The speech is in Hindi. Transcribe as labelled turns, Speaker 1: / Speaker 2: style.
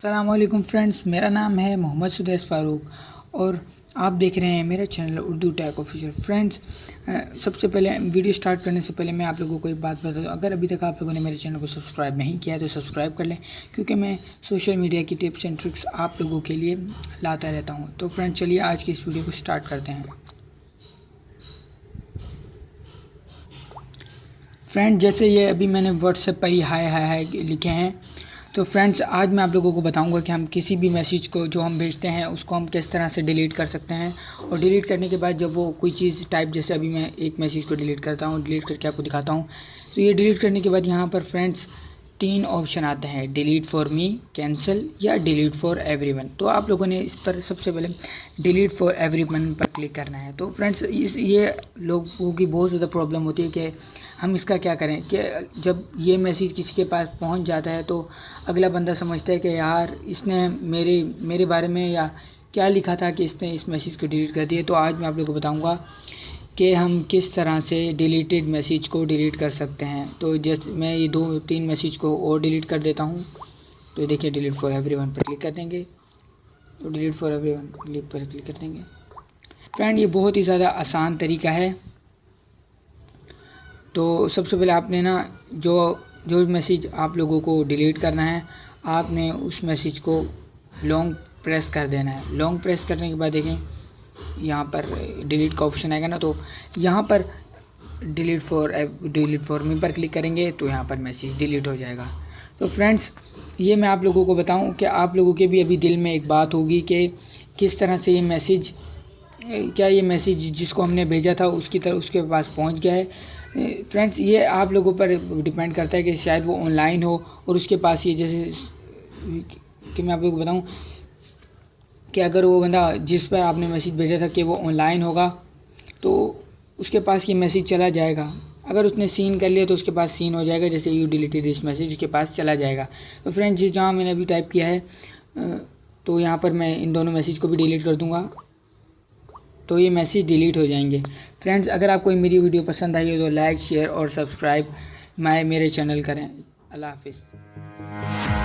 Speaker 1: अस्सलामुअलैकुम फ्रेंड्स, मेरा नाम है मोहम्मद सुदैस फ़ारूक और आप देख रहे हैं मेरा चैनल उर्दू टैक ऑफिशियल। फ्रेंड्स, सबसे पहले वीडियो स्टार्ट करने से पहले मैं आप लोगों को एक बात बता दूं, अगर अभी तक आप लोगों ने मेरे चैनल को सब्सक्राइब नहीं किया तो सब्सक्राइब कर लें, क्योंकि मैं सोशल मीडिया की टिप्स एंड ट्रिक्स आप लोगों के लिए लाता रहता हूं। तो फ्रेंड्स, चलिए आज की इस वीडियो को स्टार्ट करते हैं। फ्रेंड, जैसे ये अभी मैंने व्हाट्सएप पर ही हाय हाय हाय लिखे हैं, तो फ्रेंड्स आज मैं आप लोगों को बताऊंगा कि हम किसी भी मैसेज को जो हम भेजते हैं उसको हम किस तरह से डिलीट कर सकते हैं। और डिलीट करने के बाद जब वो कोई चीज़ टाइप, जैसे अभी मैं एक मैसेज को डिलीट करता हूँ, डिलीट करके आपको दिखाता हूँ। तो ये डिलीट करने के बाद यहाँ पर फ्रेंड्स 3 ऑप्शन आते हैं, डिलीट फॉर मी, कैंसिल या डिलीट फॉर एवरीवन। तो आप लोगों ने इस पर सबसे पहले डिलीट फॉर एवरीवन पर क्लिक करना है। तो फ्रेंड्स, ये लोगों की बहुत ज़्यादा प्रॉब्लम होती है कि हम इसका क्या करें कि जब ये मैसेज किसी के पास पहुंच जाता है तो अगला बंदा समझता है कि यार इसने मेरे बारे में या क्या लिखा था कि इसने इस मैसेज को डिलीट कर दिया। तो आज मैं आप लोगों को बताऊंगा कि हम किस तरह से डिलीटेड मैसेज को डिलीट कर सकते हैं। तो जैसे मैं ये 2-3 मैसेज को और डिलीट कर देता हूँ। तो ये देखिए, डिलीट फॉर एवरीवन पर क्लिक कर देंगे। तो डिलीट फॉर एवरीवन पर क्लिक कर देंगे। फ्रेंड, ये बहुत ही ज़्यादा आसान तरीका है। तो सबसे पहले आपने ना जो मैसेज आप लोगों को डिलीट करना है, आपने उस मैसेज को लॉन्ग प्रेस कर देना है। लॉन्ग प्रेस करने के बाद देखें यहाँ पर डिलीट का ऑप्शन आएगा ना, तो यहाँ पर डिलीट फॉर मी पर क्लिक करेंगे तो यहाँ पर मैसेज डिलीट हो जाएगा। तो फ्रेंड्स, ये मैं आप लोगों को बताऊं कि आप लोगों के भी अभी दिल में एक बात होगी कि किस तरह से ये मैसेज, क्या ये मैसेज जिसको हमने भेजा था उसके पास पहुंच गया है। फ्रेंड्स, ये आप लोगों पर डिपेंड करता है कि शायद वो ऑनलाइन हो और उसके पास ये, जैसे कि मैं आप लोगों को बताऊं कि अगर वो बंदा जिस पर आपने मैसेज भेजा था कि वो ऑनलाइन होगा तो उसके पास ये मैसेज चला जाएगा। अगर उसने सीन कर लिया तो उसके पास सीन हो जाएगा, जैसे यू डिलीटेड दिस मैसेज, उसके पास चला जाएगा। तो फ्रेंड्स, जहाँ मैंने अभी टाइप किया है तो यहाँ पर मैं इन दोनों मैसेज को भी डिलीट कर दूँगा, तो ये मैसेज डिलीट हो जाएंगे। फ्रेंड्स, अगर आपको मेरी वीडियो पसंद आई हो तो लाइक, शेयर और सब्सक्राइब मेरे चैनल करें। अल्लाह हाफिज़।